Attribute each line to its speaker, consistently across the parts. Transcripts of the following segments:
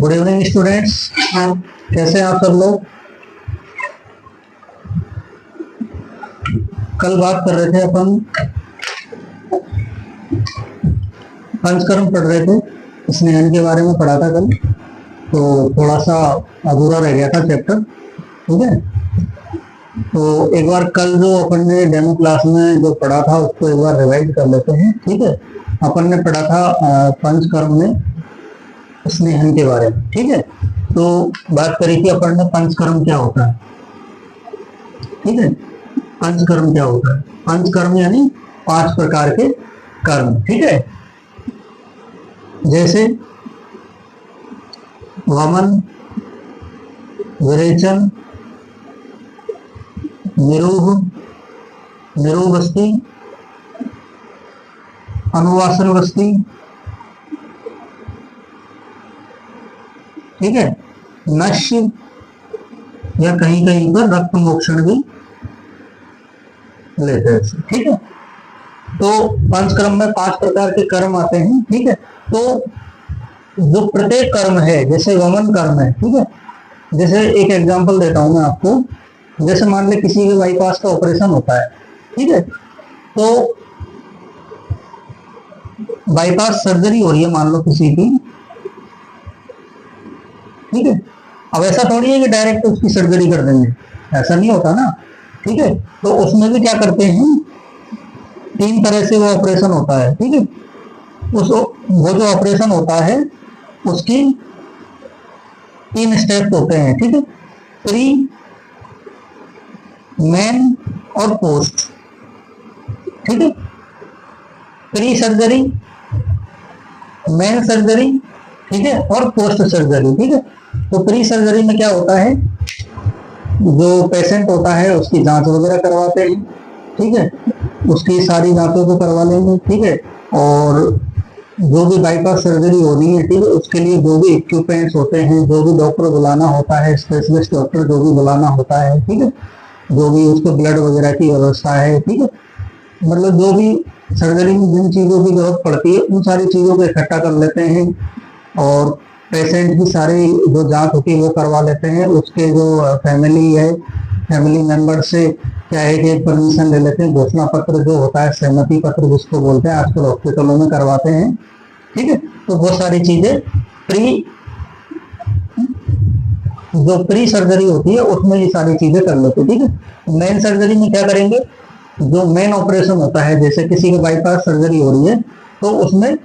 Speaker 1: Good evening students, कैसे हैं आप सब लोग। कल बात कर रहे थे अपन, पंचकर्म पढ़ रहे थे, स्नेहन के बारे में पढ़ा था कल, तो थोड़ा सा अधूरा रह गया था चैप्टर। ठीक है, तो एक बार कल जो अपन ने डेमो क्लास में जो पढ़ा था उसको एक बार रिवाइज कर लेते हैं। ठीक है, अपन ने पढ़ा था पंचकर्म में स्नेहन के बारे में। ठीक है, तो बात करी थी अपन ने पंचकर्म क्या होता है। ठीक है, पंचकर्म क्या होता है। पंचकर्म यानी 5 प्रकार के कर्म। ठीक है, जैसे वमन, विरेचन, निरूह, निरूबस्ती, अनुवासन बस्ती। ठीक है, नश्य या कहीं कहीं पर रक्त मोक्षण भी लेते हैं। ठीक है, तो पंचकर्म में 5 प्रकार के कर्म आते हैं। ठीक है, तो जो प्रत्येक कर्म है, जैसे वमन कर्म है, ठीक है, जैसे एक एग्जांपल देता हूं मैं आपको। जैसे मान ले किसी के बाईपास का ऑपरेशन होता है। ठीक है, तो बाईपास सर्जरी हो रही है मान लो किसी की। ठीक है, अब ऐसा थोड़ी है कि डायरेक्ट उसकी सर्जरी कर देंगे, ऐसा नहीं होता ना। ठीक है, तो उसमें भी क्या करते हैं, 3 तरह से वो ऑपरेशन होता है। ठीक है, वो जो ऑपरेशन होता है उसकी 3 स्टेप्स होते हैं। ठीक है, प्री, मेन और पोस्ट। ठीक है, प्री सर्जरी, मेन सर्जरी, ठीक है, और पोस्ट सर्जरी। ठीक है, तो प्री सर्जरी में क्या होता है, जो पेशेंट होता है उसकी जांच वगैरह करवाते हैं। ठीक है, उसकी सारी जांचों को करवा लेंगे। ठीक है, और जो भी बाईपास सर्जरी होनी है, ठीक है, उसके लिए जो भी इक्विपमेंट्स होते हैं, जो भी डॉक्टर बुलाना होता है, स्पेशलिस्ट डॉक्टर जो भी बुलाना होता है, ठीक है, जो भी उसको ब्लड वगैरह की व्यवस्था है, ठीक है, मतलब जो भी सर्जरी में जिन चीज़ों की जरूरत पड़ती है उन सारी चीज़ों को इकट्ठा कर लेते हैं और पेशेंट की सारी जो जांच होती है वो करवा लेते हैं। उसके जो फैमिली है, फैमिली मेंबर से क्या है कि परमिशन ले लेते हैं, घोषणा पत्र जो होता है, सहमति पत्र जिसको बोलते हैं, आजकल हॉस्पिटलों में करवाते हैं। ठीक है, तो वो सारी चीजें जो प्री सर्जरी होती है उसमें ये सारी चीजें कर लेते हैं। ठीक है, मेन सर्जरी में क्या करेंगे, जो मेन ऑपरेशन होता है, जैसे किसी के बाईपास सर्जरी हो रही है तो उसमें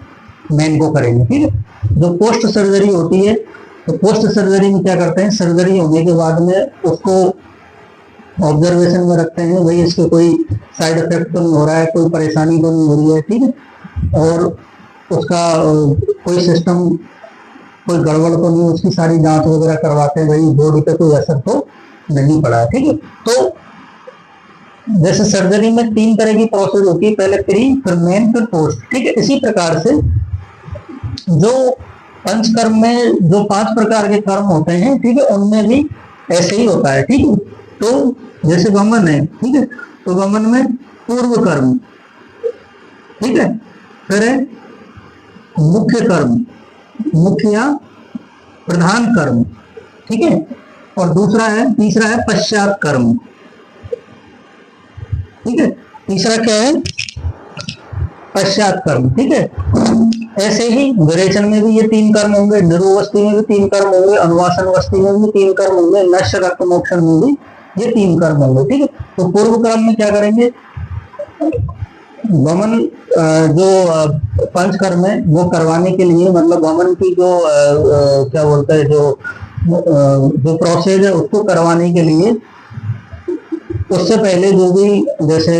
Speaker 1: मेन को करेंगे। ठीक है, जो पोस्ट सर्जरी होती है, तो पोस्ट सर्जरी में क्या करते हैं, सर्जरी होने के बाद में उसको ऑब्जर्वेशन में रखते हैं, भाई इसके कोई साइड इफेक्ट तो नहीं हो रहा है, कोई परेशानी तो नहीं हो रही है। ठीक है, और उसका कोई सिस्टम, कोई गड़बड़ तो नहीं, उसकी सारी जांच वगैरह करवाते हैं, भाई बॉडी पे कोई असर तो नहीं पड़ा है। ठीक है, तो जैसे सर्जरी में 3 तरह की प्रोसेस होती है, पहले प्री, फिर मेन, फिर पोस्ट। ठीक है, इसी प्रकार से जो पंचकर्म में जो 5 प्रकार के कर्म होते हैं, ठीक है, उनमें भी ऐसे ही होता है। ठीक है, तो जैसे वमन है, ठीक है, तो वमन में पूर्व कर्म, ठीक है, फिर है मुख्य कर्म, मुख्य या प्रधान कर्म, ठीक है, और तीसरा है पश्चात कर्म। ठीक है, तीसरा क्या है, पश्चात कर्म। ठीक है, ऐसे ही विरेचन में भी ये 3 कर्म होंगे, निरूवस्थी में भी 3 कर्म होंगे, अनुवासन अवस्थी में भी 3 कर्म होंगे, नश्य रक्त मोक्षण में भी ये 3 कर्म होंगे। ठीक है, तो पूर्व कर्म में क्या करेंगे, वमन जो पंचकर्म है वो करवाने के लिए, मतलब वमन की जो क्या बोलते हैं, जो प्रोसेस है उसको करवाने के लिए उससे पहले जो भी, जैसे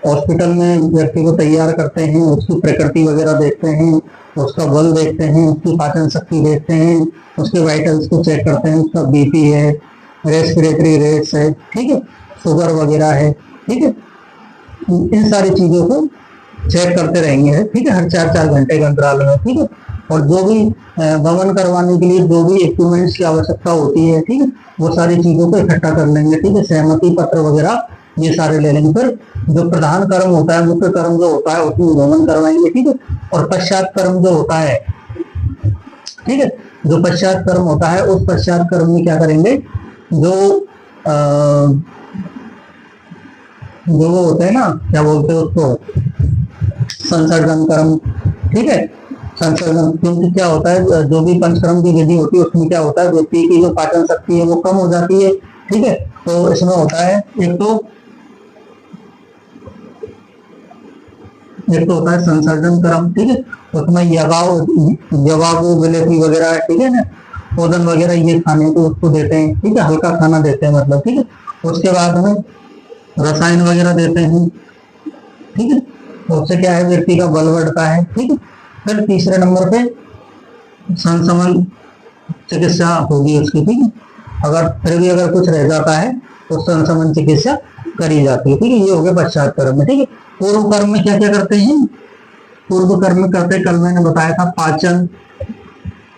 Speaker 1: हॉस्पिटल में व्यक्ति को तैयार करते हैं, उसकी प्रकृति वगैरह देखते हैं, उसका बल देखते हैं, उसकी पाचन शक्ति देखते हैं, उसके वाइटल्स को चेक करते हैं, उसका बीपी है, रेस्पिरेटरी रेट्स है, ठीक है, शुगर वगैरह है। ठीक है, इन सारी चीजों को चेक करते रहेंगे। ठीक है, हर 4-4 घंटे के अंतराल में। ठीक है, और जो भी वमन करवाने के लिए जो भी इक्विपमेंट्स की आवश्यकता होती है, ठीक है, वो सारी चीजों को इकट्ठा कर लेंगे। ठीक है, सहमति पत्र वगैरह ये सारे ले लेंगे। फिर जो प्रधान कर्म होता है, मुख्य कर्म जो होता है उसमें वमन करवाएंगे। ठीक है, और पश्चात कर्म जो होता है ठीक है। जो पश्चात कर्म होता है उस पश्चात कर्म में क्या करेंगे, जो जो वो होते हैं ना, क्या बोलते हैं उसको, संसर्जन कर्म, ठीक है। संसर्जन, क्योंकि क्या होता है, जो भी पंचकर्म की विधि होती है उसमें क्या होता है, व्यक्ति की जो पाचन शक्ति है वो कम हो जाती है, ठीक है। तो इसमें होता है एक तो होता है संसर्जन कर्म, ठीक है। उसमें यवागो विलेपी वगैरह, ठीक है ना, ओदन वगैरह ये खाने को उसको देते हैं, ठीक है, हल्का खाना देते हैं मतलब, ठीक है। उसके बाद में रसायन वगैरह देते हैं, ठीक है। तो उससे क्या है, व्यक्ति का बल बढ़ता है, ठीक है। फिर तीसरे नंबर पे संसमन चिकित्सा होगी उसकी, ठीक है। अगर फिर भी अगर कुछ रह जाता है तो संसमन चिकित्सा करी जाती है, ठीक है। ये हो गया पश्चात कर्म में, ठीक है। पूर्व कर्म में क्या क्या करते हैं, पूर्व कर्म में करते, कल मैंने बताया था, पाचन,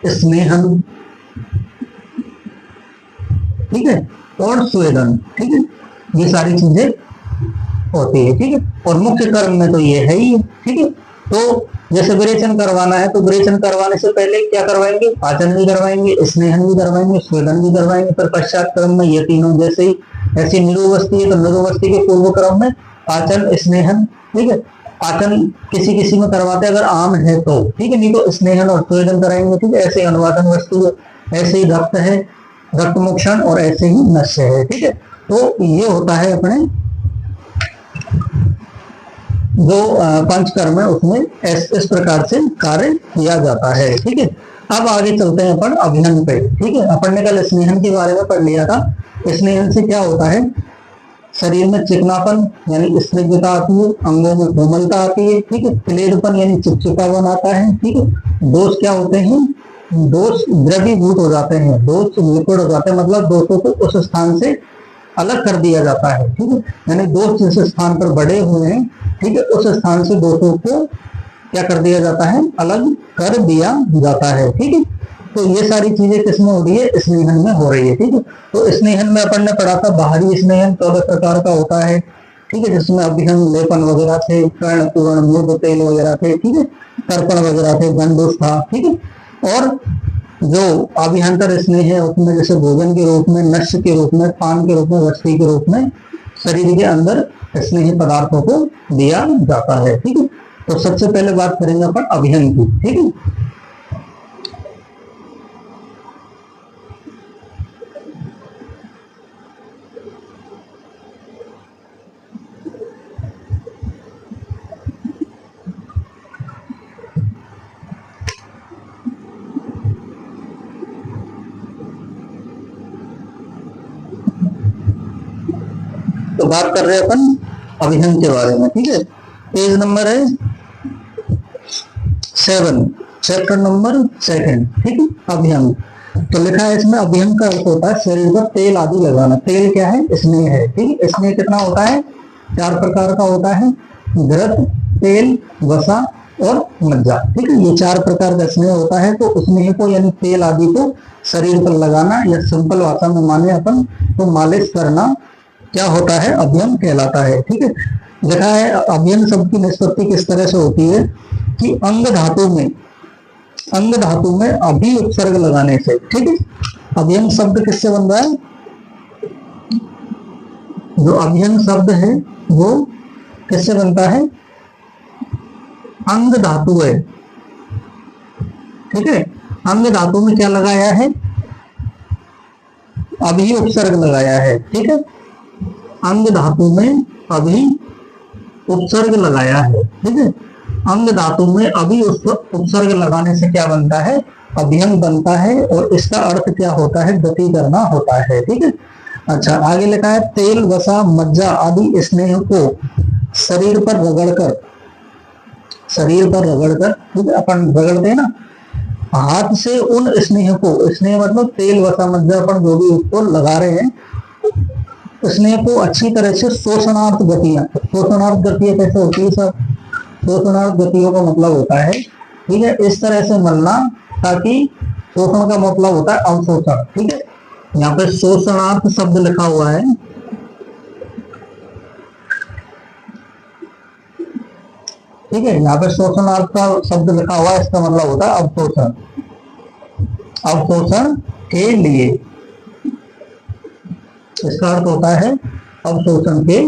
Speaker 1: स्नेहन, ठीक है, और स्वेदन, ठीक है, ये सारी चीजें होती है, ठीक है। और मुख्य कर्म में तो ये है ही, ठीक है। तो जैसे विरेचन करवाना है तो विरेचन करवाने से पहले क्या करवाएंगे, पाचन भी करवाएंगे, स्नेहन भी करवाएंगे, स्वेदन भी करवाएंगे। फिर पश्चात क्रम में ये तीनों, जैसे ही ऐसी निरोगस्ती है तो निरोगस्ती के पूर्व क्रम में पाचन, स्नेहन, ठीक है। पाचन किसी किसी में करवाते अगर आम है तो, ठीक है, नहीं तो स्नेहन और स्वेदन कराएंगे, ठीक है। ऐसे अनुवादन वस्तु, ऐसे ही रक्त है, रक्त मोक्षण, और ऐसे ही नश्य है, ठीक है। तो ये होता है अपने जो पंचकर्म है उसमें इस प्रकार से कार्य किया जाता है, ठीक है। अब आगे चलते हैं अपन अभिहन पे, ठीक है। अपन ने कल स्नेहन के बारे में पढ़ लिया था। स्नेहन से क्या होता है, शरीर में चिकनापन यानी स्निग्धता आती है, अंगों में कोमलता आती है, ठीक है। क्लेदपन यानी चिपचिपापन आता है, ठीक है। दोष क्या होते हैं, दोष द्रवीभूत हो जाते हैं, दोष लिक्विड हो जाते हैं, मतलब दोषों को उस स्थान से अलग कर दिया जाता है, ठीक है। यानी दोष जिस स्थान पर बढ़े हुए हैं, ठीक है, उस स्थान से दोषों को क्या कर दिया जाता है, अलग कर दिया जाता है, ठीक है। तो ये सारी चीजें किसमें हो रही है, स्नेहन में हो रही है, ठीक है। तो स्नेहन में अपन ने पढ़ा था बाहरी स्नेहन 14 प्रकार का होता है, ठीक है, जिसमें अभिहन, लेपन वगैरह थे, कर्ण, पूर्ण, मूर्ध तेल वगैरह थे, ठीक है, तर्पण वगैरह थे, गंडूस था, ठीक है। और जो अभिहंतर स्नेह है उसमें जैसे भोजन के रूप में, नश्य के रूप में, पान के रूप में, वस्तु के रूप में शरीर के अंदर स्नेही पदार्थों को दिया जाता है, ठीक है। तो सबसे पहले बात करेंगे अपन अभिहन की, ठीक है। तो बात कर रहे हैं अपन अभिहन के बारे में, ठीक है। पेज नंबर है 7, चैप्टर नंबर 2, ठीक है, अभिहन। तो लिखा है इसमें, अभिहन का अर्थ होता है शरीर पर तेल आदि लगाना। तेल क्या है, स्नेह है, ठीक है। स्नेह कितना होता है, 4 प्रकार का होता है, घृत, तेल, वसा और मज्जा, ठीक है। ये 4 प्रकार का स्नेह होता है। तो स्नेह को यानी तेल आदि को शरीर पर लगाना, या सिंपल भाषा में माने अपन तो मालिश करना क्या होता है, अभिहन कहलाता है, ठीक है। लिखा है अभिहन शब्द की निष्पत्ति किस तरह से होती है कि अंग धातु में अभि उपसर्ग लगाने से, ठीक है। अभिहन शब्द किससे बन रहा है, जो अभिहन शब्द है वो किससे बनता है, अंग धातु है, ठीक है। अंग धातु में क्या लगाया है, अभि उपसर्ग लगाया है, ठीक है। अंग धातु में अभी उपसर्ग लगाया है, ठीक है। अंग धातु में अभी उपसर्ग लगाने से क्या बनता है, अभिहन बनता है। और इसका अर्थ क्या होता है, गति करना होता है, ठीक है। अच्छा, आगे लिखा है तेल, वसा, मज्जा आदि स्नेह को शरीर पर रगड़कर, ठीक है, अपन रगड़ते हैं ना हाथ से उन स्नेह को, स्नेह मतलब तेल, वसा, मज्जा, अपन जो भी उसको लगा रहे हैं, स्नेह को अच्छी तरह से शोषणार्थ गतियां कैसे होती है सर, शोषणार्थ गतियों का मतलब होता है, ठीक है, इस तरह से मलना ताकि, शोषण का मतलब होता है अवशोषण, ठीक है। यहाँ पे शोषणार्थ शब्द लिखा हुआ है, ठीक है। यहाँ पे शोषणार्थ का शब्द लिखा हुआ है, इसका मतलब होता है अवशोषण, अवशोषण के लिए। इसका अर्थ होता है अवशोषण के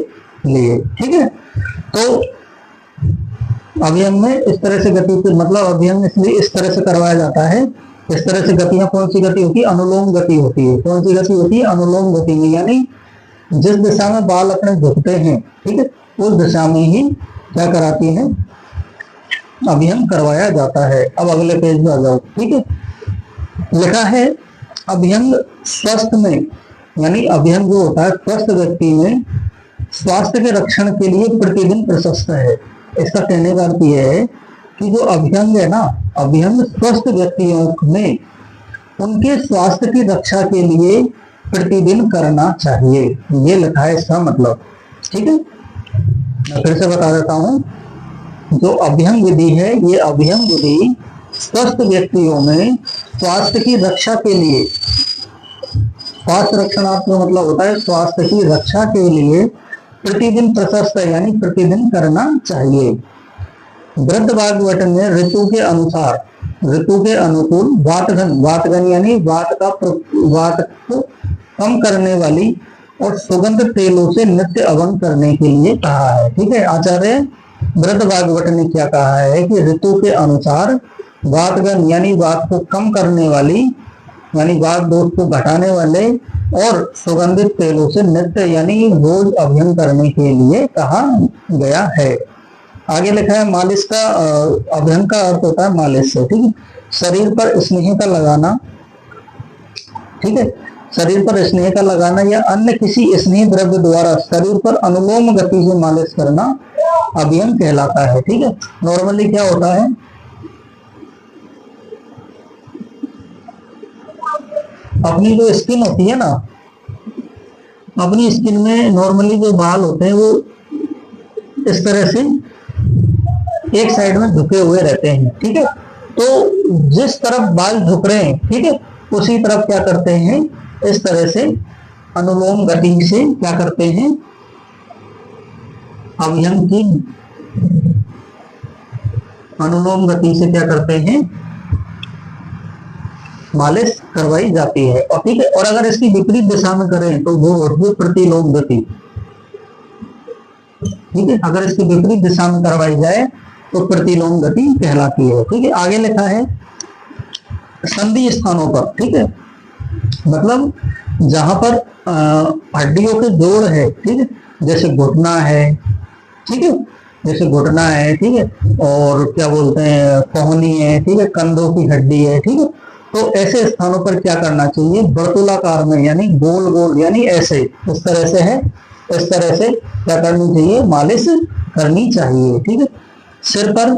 Speaker 1: लिए। ठीक है, तो अभियंग में इस तरह से गति, मतलब अभियंग इसलिए इस तरह से करवाया जाता है। इस तरह से गतियां, कौन सी गति होती है? अनुलोम गति होती है। कौन सी गति होती है? अनुलोम गति में, यानी जिस दिशा में बाल अपने झुकते हैं, ठीक है, उस दिशा में ही क्या कराती है? अभियंग करवाया जाता है। अब अगले पेज में आ जाओ। ठीक है, लिखा है अभियंग स्वस्थ में, यानी अभियंग जो होता है स्वस्थ व्यक्ति में स्वास्थ्य के रक्षण के लिए प्रतिदिन प्रशस्त है। इसका कहने का अर्थ यह है कि जो अभियंग है ना, अभियंग स्वस्थ व्यक्तियों में उनके स्वास्थ्य की रक्षा के लिए प्रतिदिन करना चाहिए। ये लिखा है इसका मतलब। ठीक है, मैं फिर से बता देता हूं। जो अभियंग विधि है, ये अभियंग विधि स्वस्थ व्यक्तियों में स्वास्थ्य की रक्षा के लिए, स्वास्थ्य रक्षणार्थ का मतलब होता है स्वास्थ्य की रक्षा के लिए प्रतिदिन प्रशस्त है, यानी प्रतिदिन करना चाहिए। वृद्ध भागवत में ऋतु के अनुसार, ऋतु के अनुकूल वातघन, वातघन यानी वात को कम करने वाली और सुगंध तेलों से नित्य अभंग करने के लिए कहा है। ठीक है, आचार्य वृद्ध भागवत ने क्या कहा है कि ऋतु के अनुसार वातगन यानी वात को कम करने वाली, यानी वात दोष को घटाने वाले और सुगंधित तेलों से नित्य यानी रोज अभियंग करने के लिए कहा गया है। आगे लिखा है मालिश का, अभियंग का अर्थ होता है मालिश से। ठीक है, शरीर पर स्नेह का लगाना, ठीक है, शरीर पर स्नेह का लगाना या अन्य किसी स्नेह द्रव्य द्वारा शरीर पर अनुलोम गति से मालिश करना अभियंग कहलाता है। ठीक है, नॉर्मली क्या होता है, अपनी जो स्किन होती है ना, अपनी स्किन में नॉर्मली जो बाल होते हैं वो इस तरह से एक साइड में झुके हुए रहते हैं। ठीक है, तो जिस तरफ बाल झुक रहे हैं, ठीक है, उसी तरफ क्या करते हैं, इस तरह से अनुलोम गति से क्या करते हैं, अभियंग की अनुलोम गति से क्या करते हैं, मालिश करवाई जाती है। और ठीक है, और अगर इसकी विपरीत दिशा में करें तो वो होती है प्रतिलोम गति। ठीक है, अगर इसकी विपरीत दिशा में करवाई जाए तो प्रतिलोम गति कहलाती है। ठीक है, आगे लिखा है संधि स्थानों पर, ठीक है, मतलब जहां पर हड्डियों के जोड़ है, ठीक है, जैसे घुटना है, ठीक है, जैसे घुटना है, ठीक है, और क्या बोलते हैं कोहनी है, ठीक है, कंधों की हड्डी है, ठीक है, तो ऐसे स्थानों पर क्या करना चाहिए, वर्तुलाकार में, यानी गोल गोल, यानी ऐसे, इस तरह से है, इस तरह से क्या करनी चाहिए, मालिश करनी चाहिए। ठीक है, सिर पर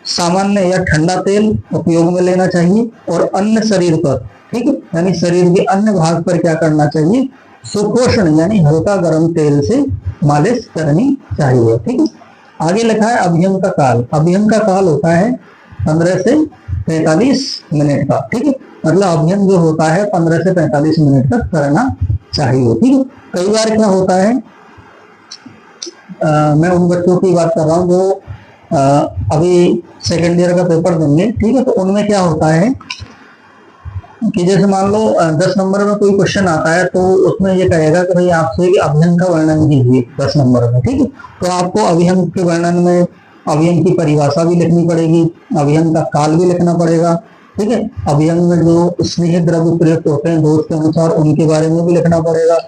Speaker 1: सामान्य या ठंडा तेल उपयोग में लेना चाहिए और अन्य शरीर पर, ठीक है, यानी शरीर के अन्य भाग पर क्या करना चाहिए, सुपोषण यानी हल्का गर्म तेल से मालिश करनी चाहिए। ठीक है, आगे लिखा है अभियंग का काल। अभियंग का काल होता है 15 से 45 मिनट का। ठीक है, मतलब अभियंग जो होता है 15 से 45 मिनट तक करना चाहिए। ठीक है, कई बार क्या होता है, मैं उन बच्चों की बात कर रहा हूँ जो अभी सेकेंड ईयर का पेपर देंगे, ठीक है, तो उनमें क्या होता है कि जैसे मान लो 10 नंबर में कोई क्वेश्चन आता है तो उसमें ये कहेगा कि भाई आपसे अभियंग का वर्णन कीजिए 10 नंबर में। ठीक है, तो आपको अभियंग के वर्णन में अभियंग की परिभाषा भी लिखनी पड़ेगी, अभियंग का काल भी लिखना पड़ेगा। ठीक है, अभियंग में जो स्नेह द्रव्य प्रयुक्त होते हैं दोष के अनुसार उनके बारे में भी लिखना पड़ेगा।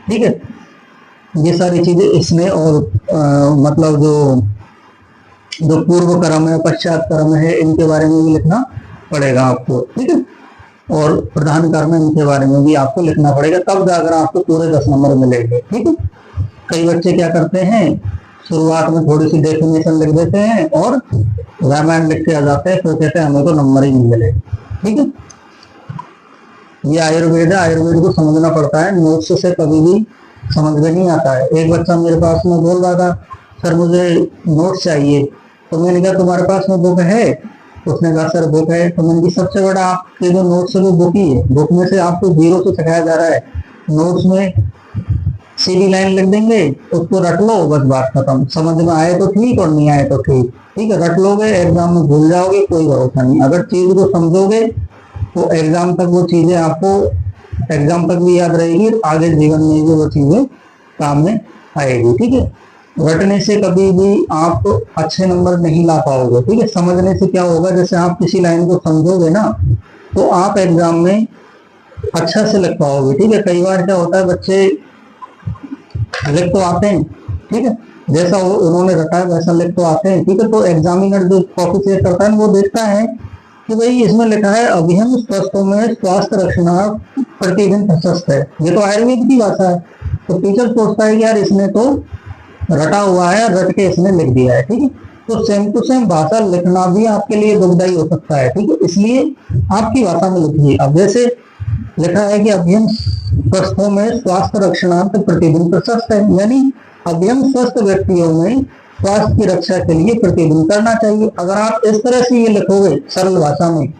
Speaker 1: ठीक है, ये सारी चीजें स्नेह और मतलब जो पूर्व कर्म है, पश्चात कर्म है, इनके बारे में भी लिखना पड़ेगा आपको। ठीक है, और प्रधान कर्म है इनके बारे में भी आपको लिखना पड़ेगा, तब जाकर आपको पूरे 10 नंबर मिलेंगे। ठीक है, कई बच्चे क्या करते हैं, शुरुआत में थोड़ी सी डेफिनेशन लिख देते हैं और रामायण लिख के आ जाते हैं, फिर कहते हैं हमें तो नंबर ही नहीं मिले। ठीक है, ये आयुर्वेद है, आयुर्वेद को समझना पड़ता है, नोट्स से कभी भी समझ में नहीं आता है। एक बच्चा मेरे पास में बोल रहा था सर मुझे नोट्स चाहिए, तो मैंने कहा तुम्हारे पास में बुक है? उसने कहा सर बुक है। तो मैंने कहा सबसे बड़ा आपके जो नोट्स है वो बुक ही है, बुक में से आपको 0 से सिखाया जा रहा है, नोट्स में सीधी लाइन लिख देंगे, उसको रट लो, बस बात खत्म। समझ में आए तो ठीक और नहीं आए तो ठीक। ठीक है, रट लोगे, एग्जाम में भूल जाओगे, कोई भरोसा नहीं। अगर चीज को समझोगे तो एग्जाम तक वो चीजें आपको एग्जाम तक भी याद रहेगी, आगे जीवन में भी वो चीजें काम में आएगी। ठीक है, रटने से कभी भी आप अच्छे नंबर नहीं ला पाओगे। ठीक है, समझने से क्या होगा, जैसे आप किसी लाइन को समझोगे ना तो आप एग्जाम में अच्छा से लिख पाओगे। ठीक है, कई बार क्या होता है, बच्चे लिख तो आते हैं, ठीक है, जैसा उन्होंने रटा है वैसा लिख तो आते हैं, ठीक है, तो एग्जामिनर जो कॉपी चेक करता है वो देखता है कि भाई इसमें लिखा है अभियम स्वस्थों में स्वास्थ्य रक्षणार्थ प्रतिदिन प्रशस्त है, ये तो आयुर्वेद की भाषा है। तो टीचर सोचता है कि यार इसने तो रटा हुआ है, रट के इसने लिख दिया है। ठीक है, तो सेम टू सेम भाषा लिखना भी आपके लिए दुखदायी हो सकता है। ठीक है, इसलिए आपकी भाषा में लिखिए। अब जैसे लिखा है कि अभियम स्वस्थों में स्वास्थ्य रक्षणार्थ प्रतिदिन प्रशस्त है, यानी अभियम स्वस्थ व्यक्तियों में स्वास्थ्य की रक्षा के लिए प्रतिदिन करना चाहिए। अगर आप इस तरह से ये लिखोगे सरल भाषा में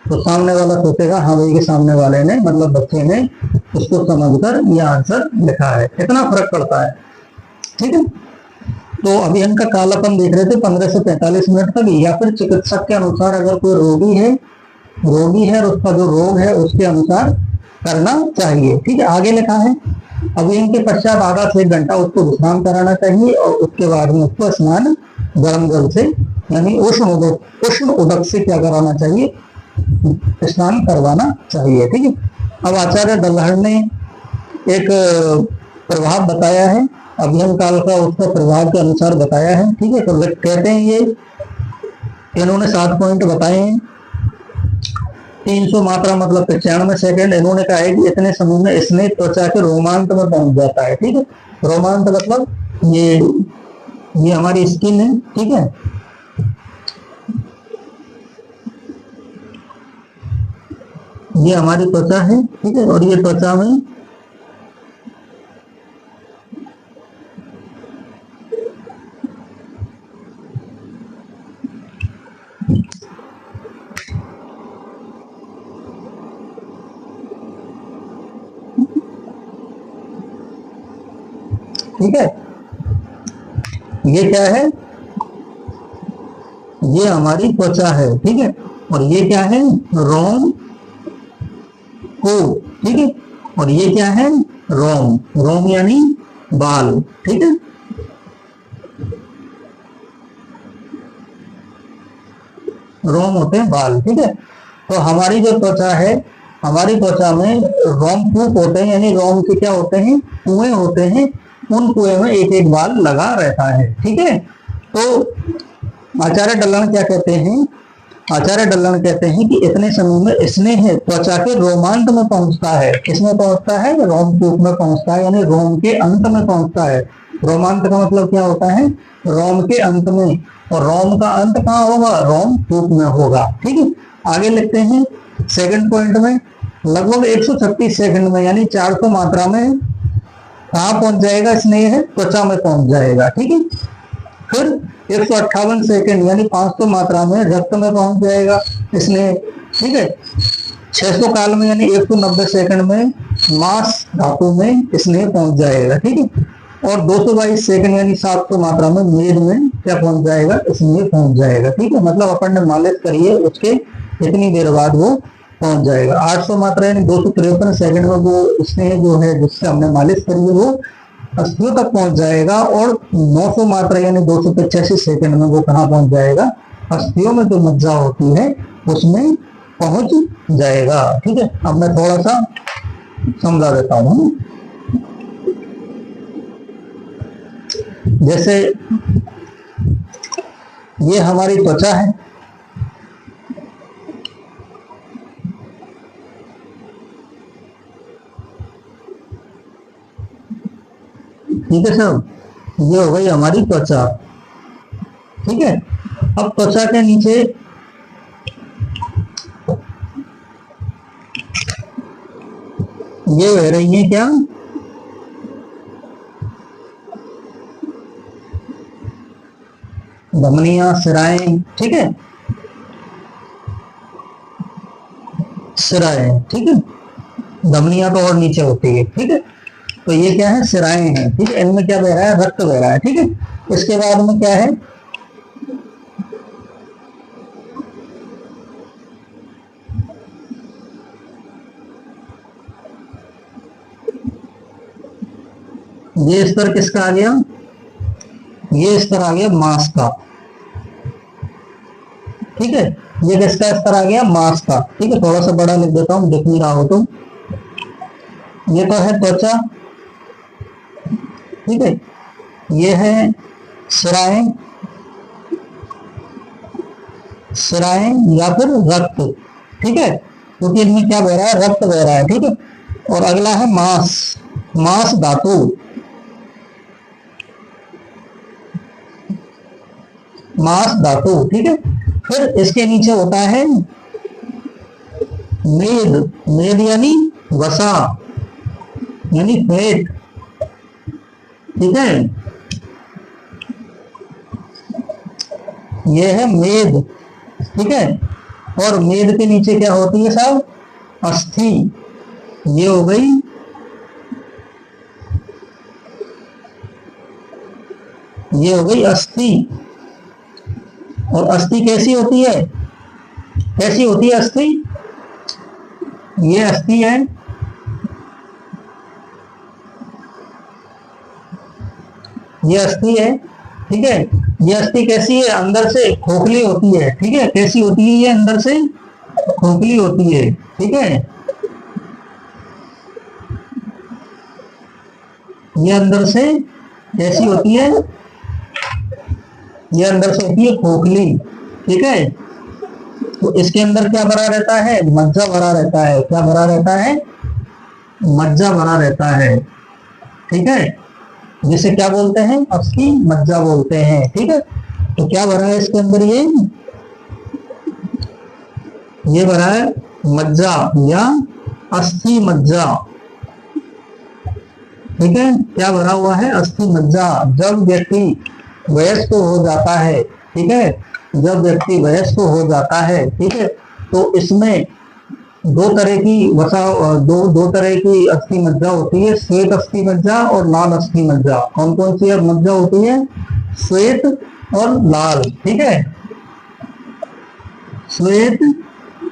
Speaker 1: तो सामने वाला सोचेगा हाँ भाई, के सामने वाले ने मतलब बच्चे ने उसको समझकर ये आंसर लिखा है, इतना फर्क पड़ता है। ठीक है, तो अभियान का कालापन देख रहे थे 15 से 45 मिनट तक, या फिर चिकित्सक के अनुसार अगर कोई रोगी है और उसका जो रोग है उसके अनुसार करना चाहिए। ठीक है, आगे लिखा है अभियान के पश्चात आधा से 1 घंटा उसको विश्राम कराना चाहिए और उसके बाद में उसको स्नान गर्म जल से यानी उष्ण उदक से क्या कराना चाहिए, स्नान करवाना चाहिए। ठीक है, अब आचार्य दल्हड़ ने एक प्रभाव बताया है, अभियम काल का उसका प्रभाव के अनुसार बताया है। ठीक है, तो कहते हैं ये इन्होंने 7 पॉइंट बताए हैं। 300 मात्रा मतलब 95 सेकंड। इन्होंने कहा है कि इतने समय में स्नेह त्वचा के रोमांच में पहुंच जाता है। ठीक है, रोमांच मतलब ये हमारी स्किन है। ठीक है, ये हमारी त्वचा है। ठीक है, और ये त्वचा में ठीक है, ये क्या है, ये हमारी त्वचा है। ठीक है, और ये क्या है, रोम को। ठीक है, और ये क्या है, रोम यानी बाल। ठीक है, रोम होते हैं बाल। ठीक है, तो हमारी जो त्वचा है, हमारी त्वचा में रोमकूप होते हैं, यानी रोम के क्या होते हैं, कुएं होते हैं। उन कुएं में एक एक बाल लगा रहता है। ठीक है, तो आचार्य डल्लन क्या कहते हैं, आचार्य डल्लन कहते हैं कि इतने समय में स्नेह त्वचा के रोमांच में पहुंचता है। किसमें पहुंचता है, रोमकूप में पहुंचता है, यानी रोम के अंत में पहुंचता है। रोमांच का मतलब क्या होता है, रोम के अंत में, और रोम का अंत कहाँ होगा, रोमकूप में होगा। ठीक है, आगे लिखते हैं सेकंड पॉइंट में लगभग 136 सेकंड में यानी 400 मात्रा में कहाँ पहुंच जाएगा, स्नेह त्वचा में पहुंच जाएगा। ठीक है, फिर 158 सेकंड यानी 500 मात्रा में रक्त में पहुंच जाएगा स्नेह। ठीक है, 600 काल में यानी 190 सेकंड में मांस धातु में स्नेह पहुंच जाएगा। ठीक है, और 222 सेकंड यानी 700 मात्रा में मेद में क्या पहुंच जाएगा, स्नेह पहुंच जाएगा। ठीक है, मतलब अपन ने मालिश करिए उसके इतनी देर बाद वो पहुंच जाएगा। 800 मात्रा यानी 253 सेकंड में वो स्नेह जो है जिससे हमने मालिश करी है वो अस्थियों तक पहुंच जाएगा, और 900 मात्रा यानी 285 सेकंड में वो कहाँ पहुंच जाएगा, अस्थियों में जो मज्जा होती है उसमें पहुंच जाएगा। ठीक है, अब मैं थोड़ा सा समझा देता हूं। जैसे ये हमारी त्वचा है, ठीक है सर, ये हो गई हमारी त्वचा। ठीक है, अब त्वचा के नीचे ये बह रही है क्या, धमनियां, सिराएं। ठीक है, सिराएं। ठीक है, धमनियां तो और नीचे होती है। ठीक है, तो ये क्या है, सिराएं हैं। ठीक है, इनमें क्या बह रहा है, रक्त बह रहा है। ठीक है, इसके बाद में क्या है, ये स्तर किसका आ गया, ये स्तर आ गया मास का, ठीक है। ये किसका स्तर आ गया, मास का, ठीक है। थोड़ा सा बड़ा लिख देता हूं, दिख नहीं रहा हो तो। ये तो है त्वचा, ठीक है। ये है सिराएं, सिराएं या फिर रक्त, ठीक है, क्योंकि इनमें क्या बह रहा है, रक्त बह रहा है, ठीक है। और अगला है मांस, मांस धातु, मांस धातु, ठीक है। फिर इसके नीचे होता है मेद, मेद यानी वसा यानी फैट, ठीक है। ये है मेद, ठीक है। और मेद के नीचे क्या होती है साहब, अस्थि, ये हो गई अस्थि। और अस्थि कैसी होती है, कैसी होती है अस्थि, ये अस्थि है, ये अस्थि है, ठीक है। ये अस्थि कैसी है, अंदर से खोखली होती है, ठीक है। कैसी होती है, ये अंदर से खोखली होती है, ठीक है। ये अंदर से कैसी होती है, ये अंदर से होती है खोखली, ठीक है। तो इसके अंदर क्या भरा रहता है, मज्जा भरा रहता है, क्या भरा रहता है, मज्जा भरा रहता है, ठीक है। जिसे क्या बोलते हैं, अस्थि मज्जा बोलते हैं, ठीक है। तो क्या भरा है इसके अंदर, ये भरा है मज्जा या अस्थि मज्जा, ठीक है। क्या भरा हुआ है, अस्थि मज्जा। जब व्यक्ति वयस्क हो जाता है, ठीक है, जब व्यक्ति वयस्क हो जाता है, ठीक है, तो इसमें दो तरह की वसा, दो तरह की अस्थि मज्जा होती है, श्वेत अस्थि मज्जा और लाल अस्थि मज्जा। कौन कौन सी मज्जा होती है, श्वेत और लाल, ठीक है। श्वेत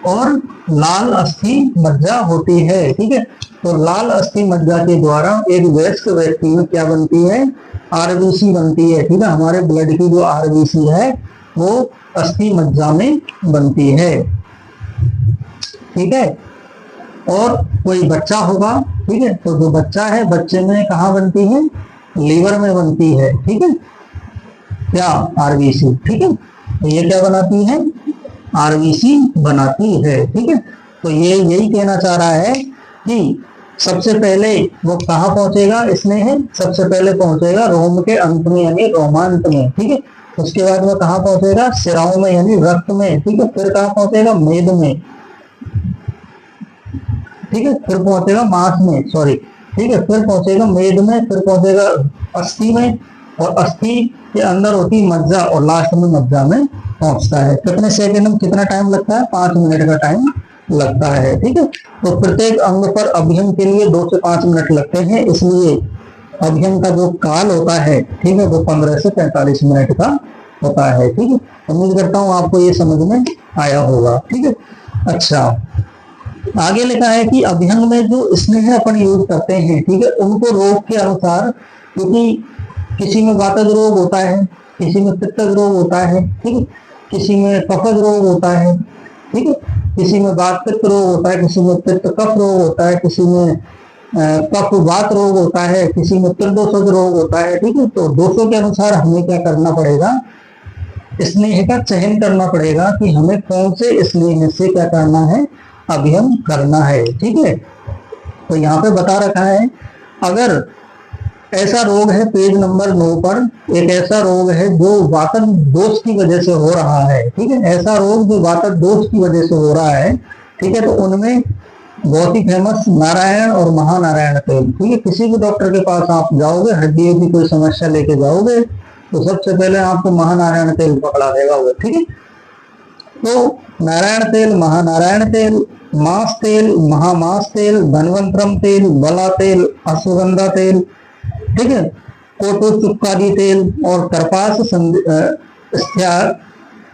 Speaker 1: और लाल अस्थि मज्जा होती है, ठीक है। तो लाल अस्थि मज्जा के द्वारा एक वयस्क व्यक्ति में क्या बनती है, आरबीसी बनती है, ठीक है। हमारे ब्लड की जो आरबीसी है वो अस्थि मज्जा में बनती है, ठीक है। और कोई बच्चा होगा, ठीक है, तो जो बच्चा है, बच्चे में कहाँ बनती है, लीवर में बनती है, ठीक है, क्या, आरबीसी, ठीक है। तो ये क्या बनाती है, आरबीसी बनाती है, ठीक है। तो ये यही कहना चाह रहा है कि सबसे पहले वो कहाँ पहुंचेगा, स्नेह सबसे पहले पहुंचेगा रोम के अंत में यानी रोमांत में, ठीक है। उसके बाद वो कहाँ पहुंचेगा, सिराओं में यानी रक्त में, ठीक है। फिर कहाँ पहुंचेगा, मेद में, ठीक है। फिर पहुंचेगा मांस में, सॉरी, ठीक है। फिर पहुंचेगा मेद में, फिर पहुंचेगा अस्थि में, और अस्थि के अंदर होती मज्जा, और लास्ट में मज्जा में पहुंचता है। कितने सेकंड में कितना टाइम लगता है, 5 मिनट का टाइम लगता है, ठीक है। तो प्रत्येक अंग पर अभियम के लिए 2 से 5 मिनट लगते हैं, इसलिए अभियम का जो काल होता है, ठीक है, वो 15 से 45 मिनट का होता है, ठीक है। उम्मीद करता हूँ आपको ये समझ में आया होगा, ठीक है। अच्छा, आगे लिखा है कि अभियंग में जो स्नेह अपन यूज करते हैं, ठीक है, उनको रोग के अनुसार, क्योंकि किसी में वातज रोग होता है, किसी में पित्तज रोग होता है, ठीक है, किसी में कफज रोग होता है, ठीक है, किसी में वात पित्त रोग होता है, किसी में पित्त कफ रोग होता है, किसी में कफ वात रोग होता है, किसी में त्रिदोषज रोग होता है, ठीक है। तो दोषों के अनुसार हमें क्या करना पड़ेगा, स्नेह का चयन करना पड़ेगा कि हमें कौन से स्नेह से क्या करना है, अभियम करना है, ठीक है। तो यहाँ पे बता रखा है, अगर ऐसा रोग है, पेज नंबर 9 पर एक ऐसा रोग है जो वातज दोष की वजह से हो रहा है, ठीक है। ऐसा रोग जो वातज दोष की वजह से हो रहा है, ठीक है, तो उनमें बहुत ही फेमस नारायण और महानारायण तेल, ठीक है। किसी भी डॉक्टर के पास आप जाओगे, हड्डियों की कोई समस्या लेके जाओगे, तो सबसे पहले आपको महानारायण तेल पकड़ा देगा वो, ठीक है। तो नारायण तेल, महानारायण तेल, मास तेल, महामास तेल, धनवंतरम तेल, बला तेल, अश्वगंधा तेल, ठीक है, कोटो चुक्कादी तेल और करपास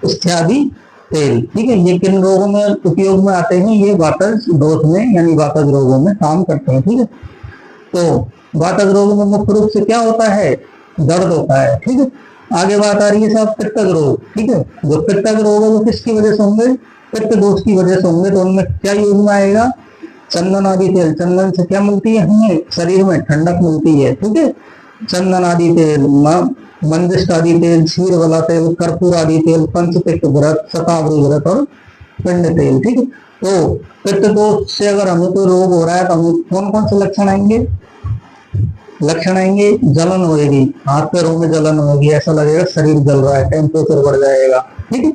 Speaker 1: इत्यादि तेल, ठीक है। ये किन रोगों में उपयोग में आते हैं, ये वातज दोष में यानी वातज रोगों में काम करते हैं, ठीक है। तो वातज रोग में मुख्य रूप से क्या होता है, दर्द होता है, ठीक है। आगे बात आ रही है साहब पित्तज रोग, ठीक है। जो पित्तज रोग है वो किसकी वजह से होंगे, पित्त दोष की वजह से होंगे। तो उनमें क्या यूज में आएगा, चंदन आदि तेल। चंदन से क्या मिलती है हमें, शरीर में ठंडक मिलती है, ठीक है। चंदन आदि तेल, मंजिष्ठ आदि तेल, क्षीर वाला तेल, कर्पूर आदि तेल, पंचतिक्त व्रत, शतावरी व्रत और पिंड तेल, ठीक है। तो पित्त दोष से अगर हमें कोई रोग हो रहा है तो हमें कौन कौन से लक्षण आएंगे, लक्षण आएंगे, जलन होगी, हाथ पैरों में जलन होगी, ऐसा लगेगा शरीर जल रहा है, टेम्परेचर बढ़ जाएगा, ठीक है,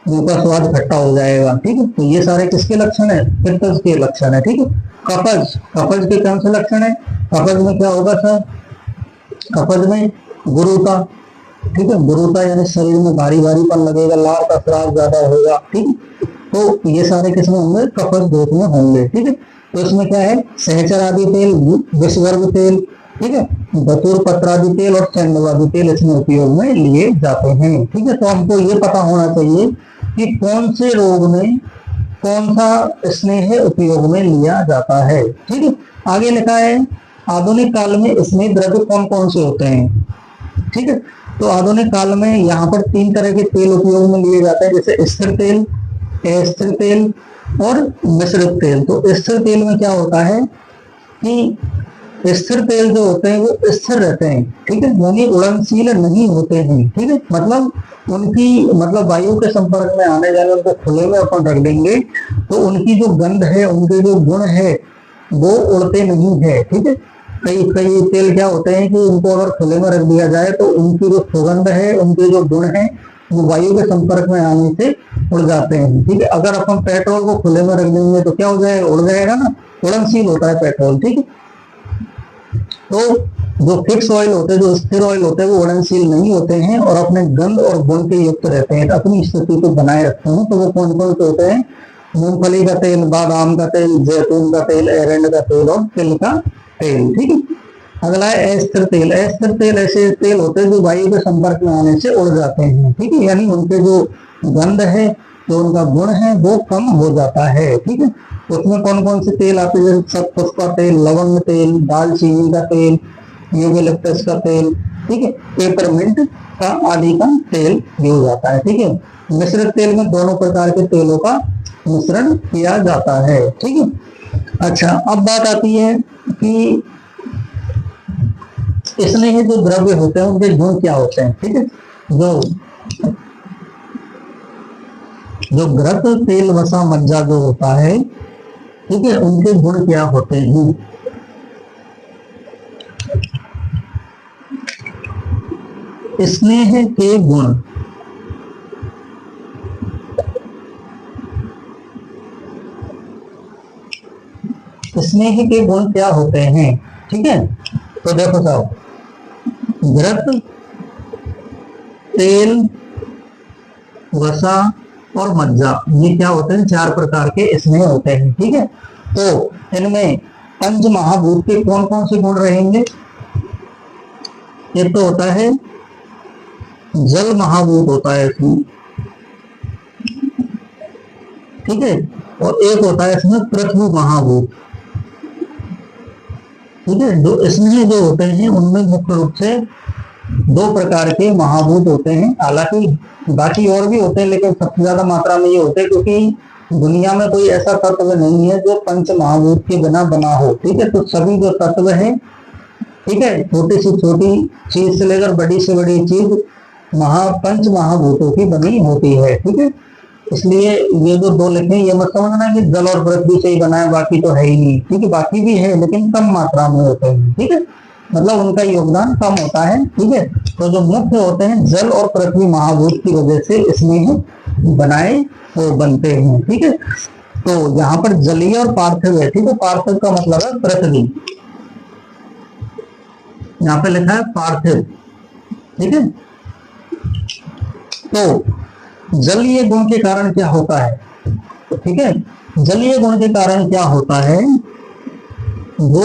Speaker 1: मुंह का स्वाद खट्टा हो जाएगा, ठीक है। तो ये सारे किसके लक्षण है, पित्त के लक्षण है, ठीक है। कफज, कफज के कौन से लक्षण है, कफज में क्या होगा सर, कफज में गुरुता, ठीक है, गुरुता यानी शरीर में भारी भारीपन लगेगा, लार का स्राव ज्यादा होगा, ठीक है। तो ये सारे किसमें होंगे, कफज दोष में होंगे, ठीक है। तो इसमें क्या है, सहचर आदि तेल, विषवर्ग तेल, ठीक है, धतूर पत्रादि तेल और चंदवादी तेल इसमें उपयोग में लिए जाते हैं, ठीक है। तो हमको ये पता होना चाहिए कि कौन से रोग में कौन सा स्नेह उपयोग में लिया जाता है, ठीक है। आगे लिखा है आधुनिक काल में स्नेह द्रव्य कौन कौन से होते हैं, ठीक है। तो आधुनिक काल में यहाँ पर 3 तरह के तेल उपयोग में लिए जाते हैं, जैसे स्थिर तेल, अस्थिर तेल और मिश्रित तेल। तो स्थिर तेल में क्या होता है कि स्थिर तेल जो होते हैं वो स्थिर रहते हैं, ठीक है, यानी उड़नशील नहीं होते हैं, ठीक है। मतलब उनकी मतलब वायु के संपर्क में आने जाने, उनको खुले में अपन रख देंगे तो उनकी जो गंध है, उनके जो गुण है वो उड़ते नहीं है, ठीक है। कई कई तेल क्या होते हैं कि उनको अगर खुले में रख दिया जाए तो उनकी जो सुगंध है, उनके जो गुण है वो वायु के संपर्क में आने से उड़ जाते हैं, ठीक है। अगर अपन पेट्रोल को खुले में रख देंगे तो क्या हो जाएगा, उड़ जाएगा ना, उड़नशील होता है पेट्रोल, ठीक है। तो जो फिक्स ऑयल होते हैं, जो स्थिर ऑयल होते हैं वो उड़नशील नहीं होते हैं और अपने गंध और गुण के युक्त रहते हैं, अपनी स्थिति को बनाए रखते हैं। तो वो कौन कौन से होते हैं, मूंगफली का तेल, बादाम का तेल, जैतून का तेल, एरंड का तेल और तिल का तेल, ठीक है। अगला है अस्थिर तेल। अस्थिर तेल ऐसे तेल होते हैं जो वायु के संपर्क में आने से उड़ जाते हैं, ठीक है, यानी उनके जो गंध है, जो उनका गुण है वो कम हो जाता है, ठीक है। उसमें कौन कौन से तेल आते हैं, शतपुष्प का तेल, लवंग तेल, दालचीनी का तेल, यूकेलिप्टस का तेल, ठीक है, पेपरमिंट का आदि का तेल यूज आता है, ठीक है। मिश्रित तेल में दोनों प्रकार के तेलों का मिश्रण किया जाता है, ठीक है। अच्छा, अब बात आती है कि स्नेह जो द्रव्य होते हैं उनके गुण क्या होते हैं, ठीक है। जो घृत तेल वसा मज्जा जो होता है, ठीक है, उनके गुण क्या होते हैं। स्नेह के गुण, स्नेह के गुण क्या होते हैं, ठीक है। तो देखो साहब, घृत तेल वसा और मज्जा, ये क्या होते हैं, 4 प्रकार के स्नेह होते हैं, ठीक है। तो इनमें पंच महाभूत के कौन कौन से गुण रहेंगे, एक तो होता है जल महाभूत होता है इसमें, ठीक है, और एक होता है इसमें पृथ्वी महाभूत, ठीक है। जो स्नेह जो होते हैं उनमें मुख्य रूप से 2 प्रकार के महाभूत होते हैं, हालांकि बाकी और भी होते हैं लेकिन सबसे ज्यादा मात्रा में ये होते हैं क्योंकि दुनिया में कोई ऐसा तत्व नहीं है जो पंच महाभूत के बिना बना हो, ठीक है। तो सभी जो तत्व है, ठीक है, छोटी से छोटी चीज से लेकर बड़ी से बड़ी चीज पंच महाभूतों की बनी होती है, ठीक है। इसलिए ये जो 2 लिखे ये मत समझना कि जल और पृथ्वी से ही बना है, बाकी तो है ही नहीं, ठीक है, बाकी भी है लेकिन कम मात्रा में होते हैं, ठीक है, मतलब उनका योगदान कम होता है, ठीक है। तो जो मुख्य होते हैं जल और पृथ्वी महाभूत की वजह से इसमें बनाए वो बनते हैं, ठीक है। तो यहाँ पर जलीय और पार्थिव है, ठीक है, पार्थिव का मतलब है पृथ्वी, यहाँ पे लिखा है पार्थिव, ठीक है। तो जलीय गुण के कारण क्या होता है, ठीक है, जलीय गुण के कारण क्या होता है, वो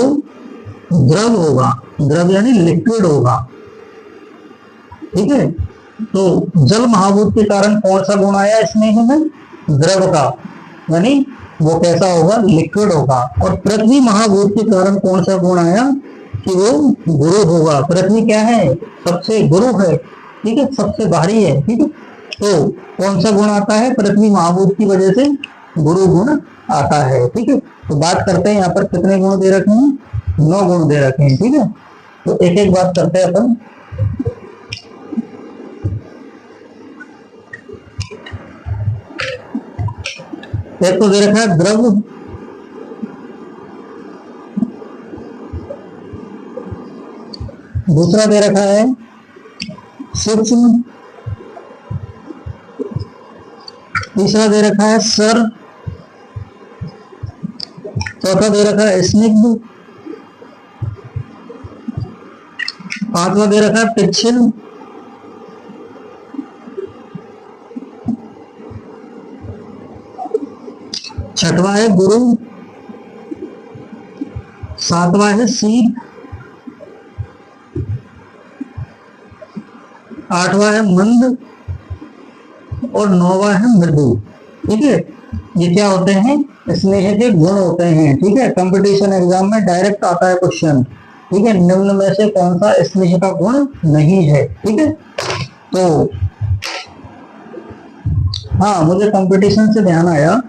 Speaker 1: द्रव होगा, द्रव यानी लिक्विड होगा, ठीक है। तो जल महाभूत के कारण कौन सा गुण आया स्नेह में, द्रव का, यानी वो कैसा होगा, लिक्विड होगा। और पृथ्वी महाभूत के कारण कौन सा गुण आया, कि वो गुरु होगा। पृथ्वी क्या है? सबसे गुरु है, ठीक है, सबसे भारी है, ठीक है। तो कौन सा गुण आता है? पृथ्वी महाभूत की वजह से गुरु गुण आता है, ठीक है। तो बात करते हैं यहाँ पर कितने गुण दे रखे हैं? 9 गुण दे रखे हैं, ठीक है। तो एक एक बात करते हैं अपन। एक तो दे रखा है द्रव, दूसरा दे रखा है सूक्ष्म, तीसरा दे रखा है सर, चौथा दे रखा है स्निग्ध, पांचवा दे रखा है पिच्छिल, छठवा है गुरु, सातवां है शीत, आठवां है मंद और 9वां है मृदु, ठीक है। ये क्या होते हैं? स्नेह के गुण होते हैं, ठीक है। कंपटीशन एग्जाम में डायरेक्ट आता है क्वेश्चन, ठीक है। निम्न में से कौन सा स्नेह का गुण नहीं है, ठीक है। तो हाँ, मुझे कंपटीशन से ध्यान आया,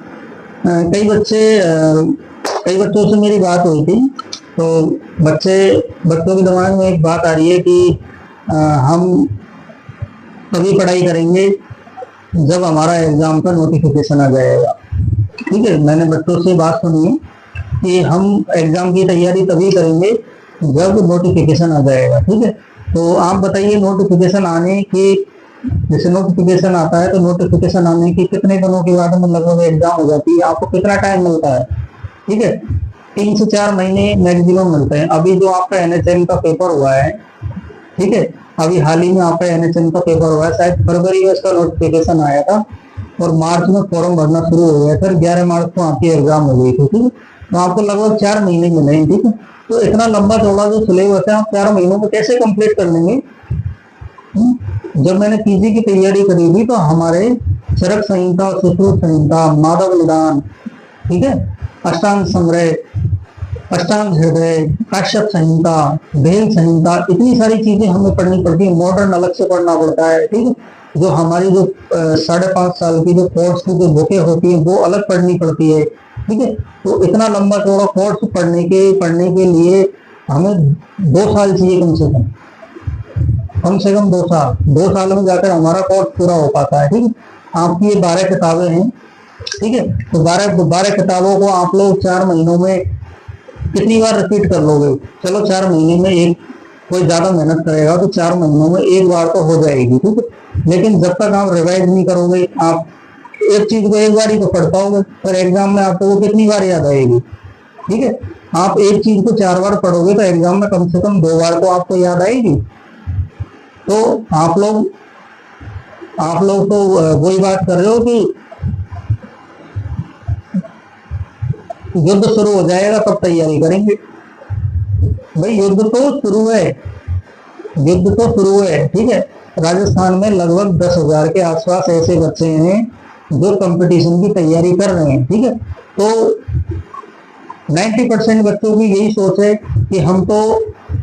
Speaker 1: कई बच्चों से मेरी बात हुई थी, तो बच्चों के दिमाग में एक बात आ रही है कि हम तभी पढ़ाई करेंगे जब हमारा एग्जाम का नोटिफिकेशन आ जाएगा, ठीक है। मैंने बच्चों से बात सुनी है कि हम एग्जाम की तैयारी तभी करेंगे जब नोटिफिकेशन आ जाएगा, ठीक है। तो आप बताइए, नोटिफिकेशन आने के, जैसे नोटिफिकेशन आता है तो नोटिफिकेशन आने के कितने दिनों के बाद में लगभग एग्जाम हो जाती है? आपको कितना टाइम मिलता है? ठीक है, 3 से 4 महीने मैक्सिमम मिलते हैं। अभी जो आपका NHM का पेपर हुआ है, ठीक है, अभी हाल ही में आपका NHM का पेपर हुआ है, शायद फरवरी में इसका नोटिफिकेशन आया था और मार्च में फॉर्म भरना शुरू हो गया, फिर 11 मार्च को आपकी एग्जाम हो गई थी, ठीक है। तो आपको लगभग 4 महीने मिले हैं, ठीक है। तो इतना लंबा चौड़ा जो सिलेबस है, आप 4 महीनों में कैसे कंप्लीट कर लेंगे? जब मैंने पीजी की तैयारी करी थी तो हमारे चरक संहिता, सुश्रुत संहिता, माधव निदान, ठीक है, अष्टांग संग्रह, अष्टांग हृदय, काश्यप संहिता, भेल संहिता, इतनी सारी चीजें हमें पढ़नी पड़ती है। मॉडर्न अलग से पढ़ना पड़ता है, ठीक है। जो हमारी जो 5.5 साल की जो कोर्स की जो बुकें होती है वो अलग पढ़नी पड़ती है, ठीक है। तो इतना लंबा चौड़ा कोर्स पढ़ने के लिए हमें 2 साल चाहिए, कम से कम 2 साल। 2 साल में जाकर हमारा कोर्स पूरा हो पाता है, ठीक है। आपकी ये 12 किताबें हैं, ठीक है। तो 12 किताबों को आप लोग 4 महीनों में कितनी बार रिपीट कर लोगे? चलो 4 महीने में एक, कोई ज्यादा मेहनत करेगा तो 4 महीनों में एक बार तो हो जाएगी, ठीक है। लेकिन जब तक आप रिवाइज नहीं करोगे, आप एक चीज को एक बार ही तो पढ़ पाओगे, पर एग्जाम में आपको वो कितनी बार याद आएगी, ठीक है। आप एक चीज को 4 बार पढ़ोगे तो एग्जाम में कम से कम 2 बार तो आपको याद आएगी। तो आप लोग तो वही बात कर रहे हो कि युद्ध शुरू हो जाएगा तब तैयारी करेंगे। भाई युद्ध तो शुरू है, ठीक है। राजस्थान में लगभग 10,000 के आसपास ऐसे बच्चे हैं जो कंपटीशन की तैयारी कर रहे हैं, ठीक है। तो 90% बच्चों की यही सोच है कि हम तो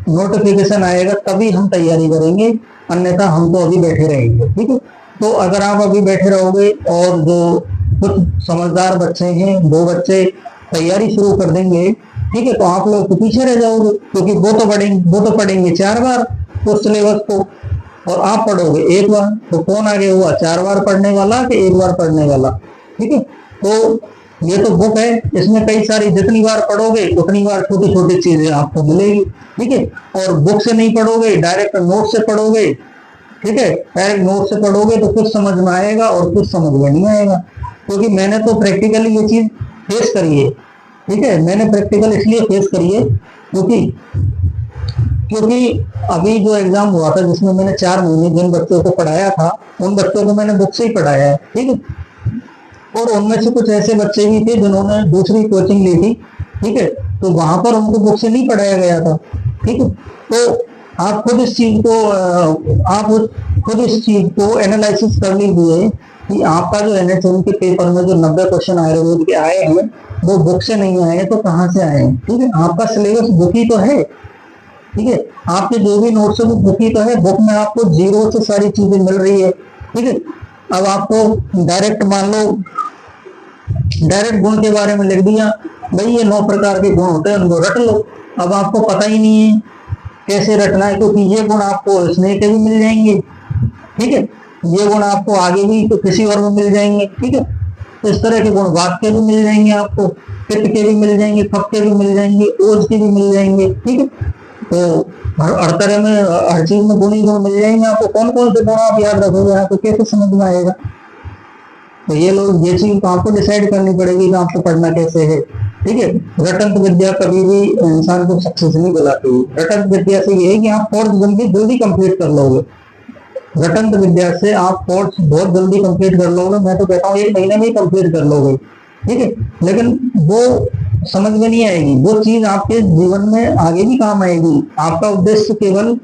Speaker 1: नोटिफिकेशन आएगा तभी हम तैयारी करेंगे, अन्यथा हम तो अभी बैठे रहेंगे, ठीक है। तो अगर आप अभी बैठे रहोगे और जो कुछ समझदार बच्चे हैं वो बच्चे तैयारी शुरू कर देंगे, ठीक है, तो आप लोग तो पीछे रह जाओगे, क्योंकि वो तो पढ़ेंगे 4 बार उस सिलेबस को और आप पढ़ोगे 1 बार। तो कौन आगे हुआ, 4 बार पढ़ने वाला कि 1 बार पढ़ने वाला, ठीक है। तो ये तो बुक है, इसमें कई सारी, जितनी बार पढ़ोगे उतनी बार छोटी छोटी चीजें आपको मिलेगी, ठीक है। और बुक से नहीं पढ़ोगे, डायरेक्ट नोट से पढ़ोगे, ठीक है। डायरेक्ट नोट से पढ़ोगे तो कुछ समझ में आएगा और कुछ समझ में नहीं आएगा, क्योंकि मैंने तो प्रैक्टिकली ये चीज फेस करी है, ठीक है। मैंने प्रैक्टिकल इसलिए फेस करी है क्योंकि अभी जो एग्जाम हुआ था जिसमें मैंने 4 महीने जिन बच्चों को पढ़ाया था उन बच्चों को मैंने बुक से ही पढ़ाया है, ठीक है। और उनमें से कुछ ऐसे बच्चे भी थे जिन्होंने दूसरी कोचिंग ली थी, ठीक है, तो वहां पर उनको बुक से नहीं पढ़ाया गया था, ठीक है। तो आप खुद इस चीज को एनालिसिस कर लीजिए कि आपका जो NHM के पेपर में जो 90 क्वेश्चन आयुर्वेद के आए हैं वो बुक से नहीं आए तो कहाँ से आए हैं, ठीक है। आपका सिलेबस बुक ही तो है, ठीक है। आपके जो भी नोट्स है वो बुक ही तो है, बुक में आपको जीरो से सारी चीजें मिल रही है, ठीक है। अब आपको डायरेक्ट मान लो डायरेक्ट गुण के बारे में लिख दिया, भाई ये 9 प्रकार के गुण होते हैं, उनको रट लो। अब आपको पता ही नहीं है कैसे रटना है, क्योंकि ये गुण आपको स्नेह के भी मिल जाएंगे, ठीक है, ये गुण आपको आगे भी तो किसी और में मिल जाएंगे, ठीक है। तो इस तरह के गुण वात के भी मिल जाएंगे, आपको पित्त के भी मिल जाएंगे, कफ के भी मिल जाएंगे, ओज के भी मिल जाएंगे, ठीक है। तो हर तरह में हर चीज में गुण ही गुण मिल जाएंगे आपको। कौन कौन से गुण आप याद रखोगे, आपको कैसे समझ में आएगा? तो ये लोग ये चीज तो आपको डिसाइड करनी पड़ेगी कि आपको पढ़ना कैसे है, ठीक है। रटंत विद्या कभी भी इंसान को सक्सेस नहीं दिलाती। रटंत विद्या से ये है कि आप कोर्स जल्दी जल्दी कंप्लीट कर लोगे। रटंत विद्या से आप कोर्स बहुत जल्दी कंप्लीट कर लोगे, मैं तो कहता हूँ 1 महीने में ही कंप्लीट कर लोगे, ठीक है। लेकिन वो समझ में नहीं आएगी, वो चीज आपके जीवन में आगे भी काम आएगी। आपका उद्देश्य केवल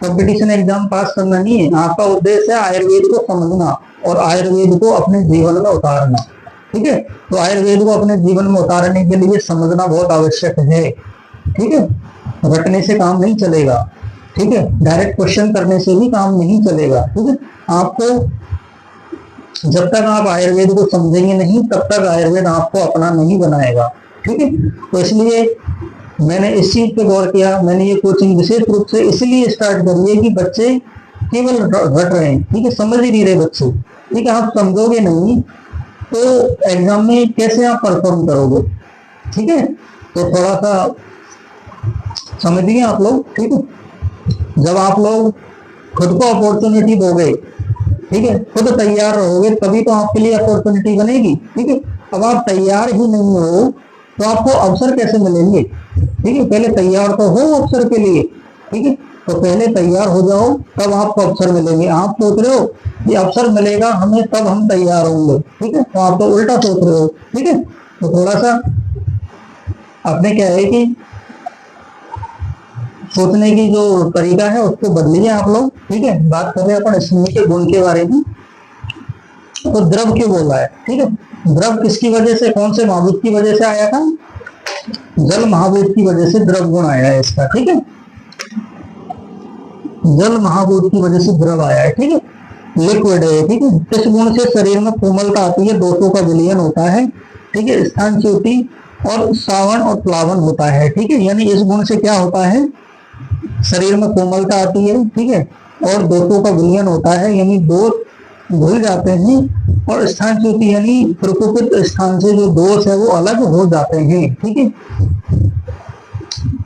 Speaker 1: कंपटीशन एग्जाम पास करना नहीं है, आपका उद्देश्य है आयुर्वेद को समझना और आयुर्वेद को अपने जीवन में उतारना, ठीक है। तो आयुर्वेद को अपने जीवन में उतारने के लिए समझना बहुत आवश्यक है, ठीक है। रटने से काम नहीं चलेगा, ठीक है। डायरेक्ट क्वेश्चन करने से भी काम नहीं चलेगा, ठीक है। आपको जब तक आप आयुर्वेद को समझेंगे नहीं, तब तक आयुर्वेद आपको अपना नहीं बनाएगा, ठीक है। तो इसलिए मैंने इस चीज पे गौर किया, मैंने ये कोचिंग विशेष रूप से इसलिए स्टार्ट करी है कि बच्चे केवल रट रहे हैं, ठीक है, समझ ही नहीं रहे बच्चे, ठीक है। आप समझोगे नहीं तो एग्जाम में कैसे आप परफॉर्म करोगे, ठीक है। तो थोड़ा सा समझिए आप लोग, ठीक है। जब आप लोग खुद को अपॉर्चुनिटी दोगे, ठीक है, खुद तैयार रहोगे, तभी तो आपके लिए अपॉर्चुनिटी बनेगी, ठीक है। अब आप तैयार ही नहीं हो तो आपको अवसर कैसे मिलेंगे, ठीक है। पहले तैयार तो हो अवसर के लिए, ठीक है। तो पहले तैयार हो जाओ, तब आपको अवसर मिलेंगे। आप सोच रहे हो कि अवसर मिलेगा हमें तब हम तैयार होंगे, ठीक है, तो आप तो उल्टा सोच रहे हो, ठीक है। तो थोड़ा सा आपने क्या है कि सोचने की जो तरीका है उसको बदलिए आप लोग, ठीक है। बात कर रहे हैं अपन स्नेह के गुण के बारे में। तो द्रव क्यों बोला है, ठीक है। द्रव किसकी वजह से, कौन से महाभूत की वजह से आया था? जल महाभूत की वजह से द्रव गुण आया है इसका, ठीक है। जल महाभूत की वजह से द्रव आया है, ठीक है। लिक्विड है, ठीक है। इस गुण से शरीर में कोमलता आती है, दोषों का विलयन होता है, ठीक है। स्थान च्युति और सावन और प्लावन होता है, ठीक है। यानी इस गुण से क्या होता है, शरीर में कोमलता आती है, ठीक है, और दोषों का विलयन होता है, यानी दोष भूल जाते हैं, और स्थान च्युति यानी प्रकोपित स्थान से जो दोष है वो अलग हो जाते हैं, ठीक है,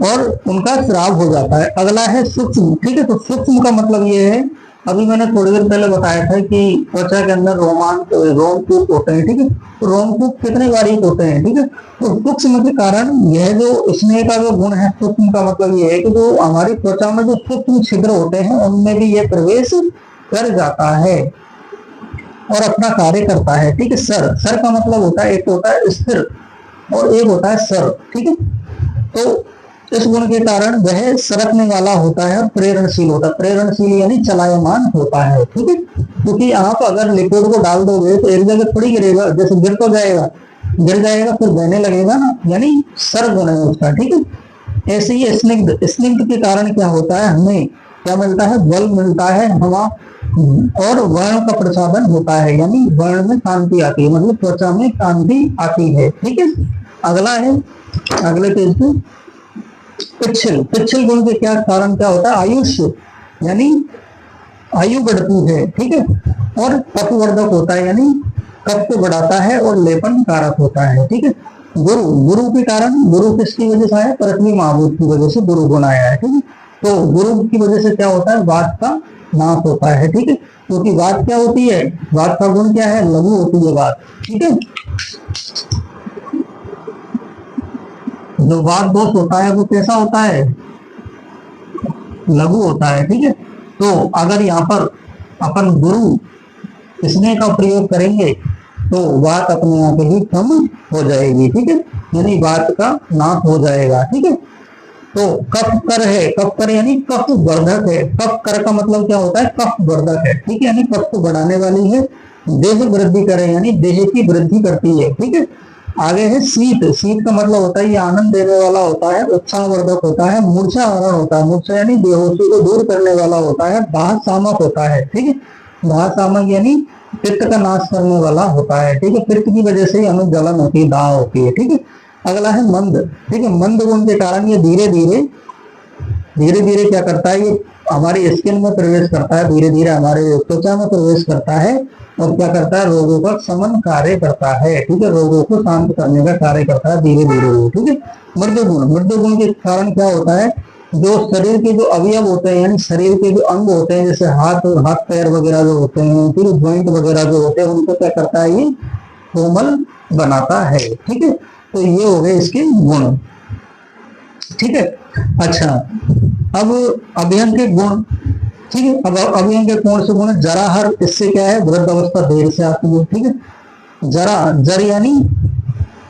Speaker 1: और उनका श्राव हो जाता है। अगला है सूक्ष्म, ठीक है। तो सूक्ष्म का मतलब ये है, अभी मैंने थोड़ी देर पहले बताया था कि त्वचा के अंदर रोमकूप होते हैं, ठीक है। तो रोमकूप कितने बारीक होते हैं, ठीक है। तो सूक्ष्म के कारण यह जो स्नेह का जो गुण है, सूक्ष्म का मतलब ये है कि जो हमारी त्वचा में जो सूक्ष्म छिद्र होते हैं उनमें भी यह प्रवेश कर जाता है और अपना कार्य करता है, ठीक है। सर, सर का मतलब होता है, एक होता है स्थिर और एक होता है सर, ठीक है। तो इस गुण के कारण वह सरकने वाला होता है और प्रेरणशील होता है। प्रेरणशील यानी चलायमान होता है, ठीक है। क्योंकि आप अगर लिक्विड को डाल दोगे तो एक जगह थोड़ी गिरेगा, जैसे गिर तो जाएगा, गिर जाएगा फिर बहने लगेगा ना, यानी सर गुण है उसका, ठीक है। ऐसे ही स्निग्ध, स्निग्ध के कारण क्या होता है, हमें क्या मिलता है, बल मिलता है, हवा और वर्ण का प्रसादन होता है, यानी वर्ण में कांति आती है, मतलब त्वचा में कांति आती है, ठीक है। अगला है, अगले पेज पे पिच्छल। पिच्छल गुण के क्या कारण क्या होता है, आयुष्य, यानी आयु बढ़ती है, ठीक है, और कफवर्धक होता है, यानी कफ को बढ़ाता है और लेपन कारक होता है, ठीक है। गुरु, गुरु के कारण, गुरु किसकी वजह से आया, पृथ्वी महाभूत की वजह से गुरु गुण आया है, ठीक है। तो गुरु की वजह से क्या होता है, वात का नाश होता है, ठीक है। क्योंकि वात क्या होती है, वात का गुण क्या है, लघु होती है वात, ठीक है। जो वात दोष होता है वो कैसा होता है, लघु होता है, ठीक है। तो अगर यहाँ पर अपन गुरु स्नेह का प्रयोग करेंगे तो वात अपने आप ही कम हो जाएगी, ठीक है, यानी वात का नाश हो जाएगा, ठीक है। तो कफ कर है, कफ कर यानी कफ वर्धक है। कफ कर का मतलब क्या होता है, कफ वर्धक है, ठीक है, यानी कफ को बढ़ाने वाली है। देह वृद्धि करे यानी देह की वृद्धि करती है, ठीक है। आगे है शीत। शीत का मतलब होता है ये आनंद देने वाला होता है, उत्साहवर्धक होता है, मूर्छा हरण होता है, मूर्छा यानी बेहोशी को दूर करने वाला होता है, दाह शामक होता है, ठीक है। दाह शामक यानी पित्त का नाश करने वाला होता है, ठीक है। पित्त की वजह से हमें जलन होती है, दाह होती है, ठीक है। अगला है मंद, ठीक है। मंद गुण के कारण ये धीरे धीरे क्या करता है, ये हमारी स्किन में प्रवेश करता है, धीरे धीरे हमारे त्वचा में प्रवेश करता है और क्या करता है, रोगों का शमन कार्य करता है, ठीक है। रोगों को शांत करने का कार्य करता है धीरे धीरे, ठीक है। मृदु गुण, मृदु गुण के कारण क्या होता है, जो शरीर के जो अवयव होते हैं यानी शरीर के जो अंग होते हैं, जैसे हाथ पैर वगैरह जो होते हैं, फिर ज्वाइंट वगैरह जो होते हैं, उनको क्या करता है, ये कोमल बनाता है, ठीक है। तो ये हो गए इसके गुण, ठीक है। अच्छा, अब अभियंग के गुण, ठीक है। अब अभियंग के कौन से गुण, जराहर, इससे क्या है, वृद्धावस्था देर से आती है, ठीक है। जर यानी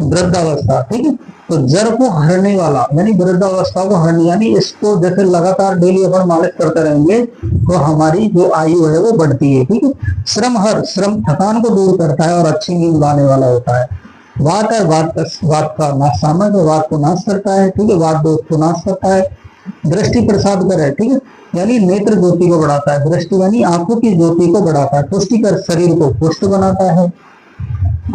Speaker 1: वृद्धावस्था, ठीक है। तो जर को हरने वाला यानी वृद्धावस्था को हरने, यानी इसको जैसे लगातार डेली अपन मालिश करते रहेंगे तो हमारी जो आयु है वो बढ़ती है, ठीक है। श्रम हर, श्रम थकान को दूर करता है और अच्छी नींद लाने वाला होता है। वात है, वात का नाश सामक, वात को नाश करता है, ठीक है। वात दोष को नाश करता है। दृष्टि प्रसाद कर है, ठीक है, यानी नेत्र ज्योति को बढ़ाता है। दृष्टि यानी आंखों की ज्योति को बढ़ाता है। पुष्टिकर, शरीर को पुष्ट बनाता है।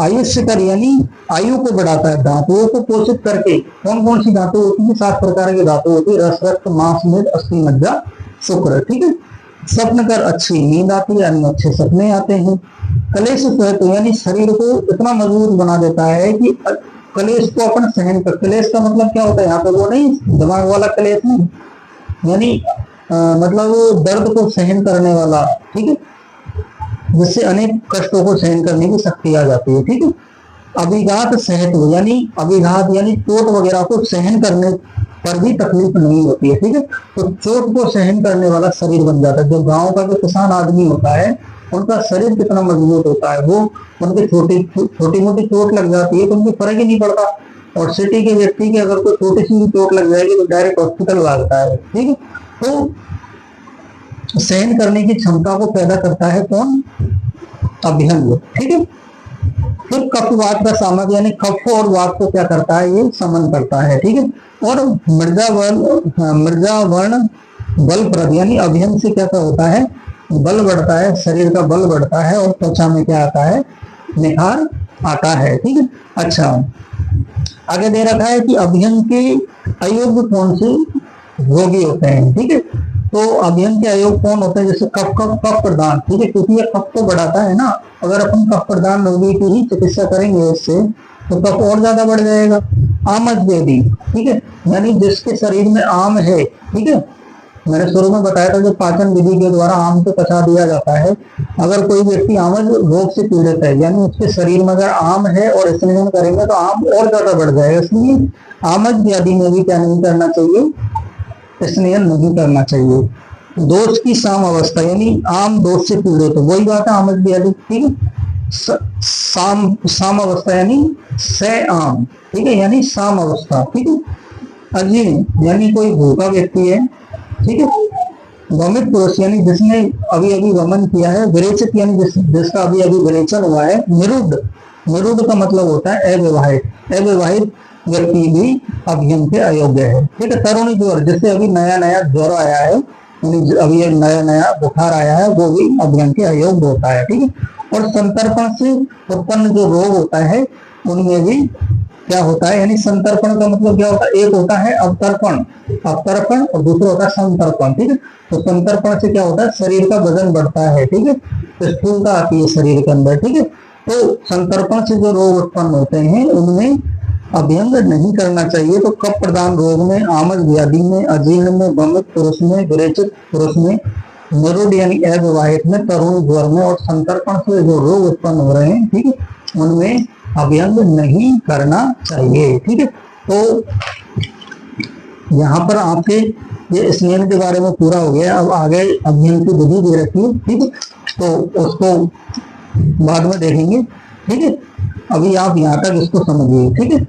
Speaker 1: आयुष्यकर यानी आयु को बढ़ाता है। धातुओं को पोषित करके, कौन कौन सी धातु होती है, 7 प्रकार की धातु होती है, रस, रक्त, मांस, मेद, अस्थि, मज्जा, शुक्र, ठीक है। स्वप्न कर, अच्छी नींद आती है, यानी अच्छे सपने आते हैं। कलेश सहित यानी शरीर को इतना मजबूत बना देता है कि कलेश को अपन सहन कर, कलेश का मतलब क्या होता है, यहाँ पे वो नहीं दिमाग वाला कलेश नहीं, यानी मतलब दर्द को सहन करने वाला, ठीक है, जिससे अनेक कष्टों को सहन करने की शक्ति आ जाती है, ठीक है। अभिघात सहित यानी अभिघात यानी चोट वगैरह को सहन करने पर भी तकलीफ नहीं होती है, ठीक है। तो चोट को सहन करने वाला शरीर बन जाता है। जो गांव का जो किसान आदमी होता है उनका शरीर कितना मजबूत होता है, वो उनके छोटी मोटी चोट लग जाती है तो उनको फर्क ही नहीं पड़ता। और सिटी के व्यक्ति की अगर कोई छोटी सी भी चोट लग जाएगी तो डायरेक्ट हॉस्पिटल भागता है, ठीक है। तो सहन करने की क्षमता को पैदा करता है कौन, अभियंग, ठीक है। फिर कफ वात का सामक यानी कफ और वात को क्या करता है, ये समन करता है, ठीक है। और मृजा वर्ण बल प्रद यानी अभियंग से क्या होता है, बल बढ़ता है, शरीर का बल बढ़ता है और त्वचा में क्या आता है, निखार आता है, ठीक है। अच्छा, आगे दे रखा है कि अभियंग के अयोग्य कौन से रोगी होते हैं, ठीक है। तो अभियंग के अयोग कौन होते हैं, जैसे कफ प्रदान, ठीक है, क्योंकि ये कफ को बढ़ाता है ना। अगर अपन कफ प्रदान रोगी की ही चिकित्सा करेंगे इससे तो कफ और ज्यादा बढ़ जाएगा। आमज व्याधि, ठीक है, यानी जिसके शरीर में आम है, ठीक है, मैंने शुरू में बताया था जो पाचन विधि के द्वारा आम को पचा दिया जाता है। अगर कोई व्यक्ति आमज रोग से पीड़ित है यानी उसके शरीर में अगर आम है और स्नेहन करेंगे तो आम और ज्यादा बढ़ जाएगा, इसलिए आमज व्याधि में भी क्या नहीं करना चाहिए, स्नेहन नहीं करना चाहिए। दोष की साम अवस्था यानी आम दोष से पीड़ित है, वही बात है आमज व्याधि, ठीक है। साम अवस्था यानी से आम, ठीक है, यानी साम अवस्था, ठीक है। अजीर्ण यानी कोई भूखा व्यक्ति है, ठीक है। वमित पुरुष यानी जिसने अभी अभी वमन किया है। विरेचित यानी जिसका अभी अभी विरेचन हुआ है। निरुद्ध, निरुद्ध का मतलब होता है अविवाहित, अविवाहित व्यक्ति भी अभियंग के अयोग्य है, ठीक है। तरुणी ज्वर, जिससे अभी नया नया ज्वर आया है, यानी अभी नया नया बुखार आया है, वो भी अभियंग के अयोग्य होता है, ठीक है। और संतर्पण से उत्पन्न जो रोग होता है उनमें भी क्या होता है, यानी संतर्पण का मतलब क्या होता है, एक होता है अवतर्पण, अवतर्पण और दूसरा होता है संतर्पण, ठीक है। तो संतर्पण से क्या होता है, शरीर का वजन बढ़ता है, ठीक है, तो स्थूलता आती है शरीर के अंदर, ठीक है। तो संतर्पण से जो रोग उत्पन्न होते हैं उनमें अभियंग नहीं करना चाहिए। तो कफ प्रदान रोग में, आमज व्याधि में, अजीर्ण में, वमित पुरुष में, विरेचित पुरुष में, निरुद्ध यानी अविवाहित में, तरुण ज्वर में और संतर्पण से जो रोग उत्पन्न हो रहे हैं, ठीक है, उनमें अभियंग नहीं करना चाहिए, ठीक है। तो यहाँ पर आपके ये स्नेह के बारे में पूरा हो गया। अब आगे अभियंग की विधि दे रखी है, ठीक है, तो उसको बाद में देखेंगे, ठीक है। अभी आप यहाँ तक इसको समझिए, ठीक है।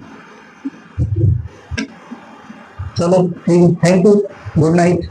Speaker 1: चलो ठीक है, थैंक यू, गुड नाइट।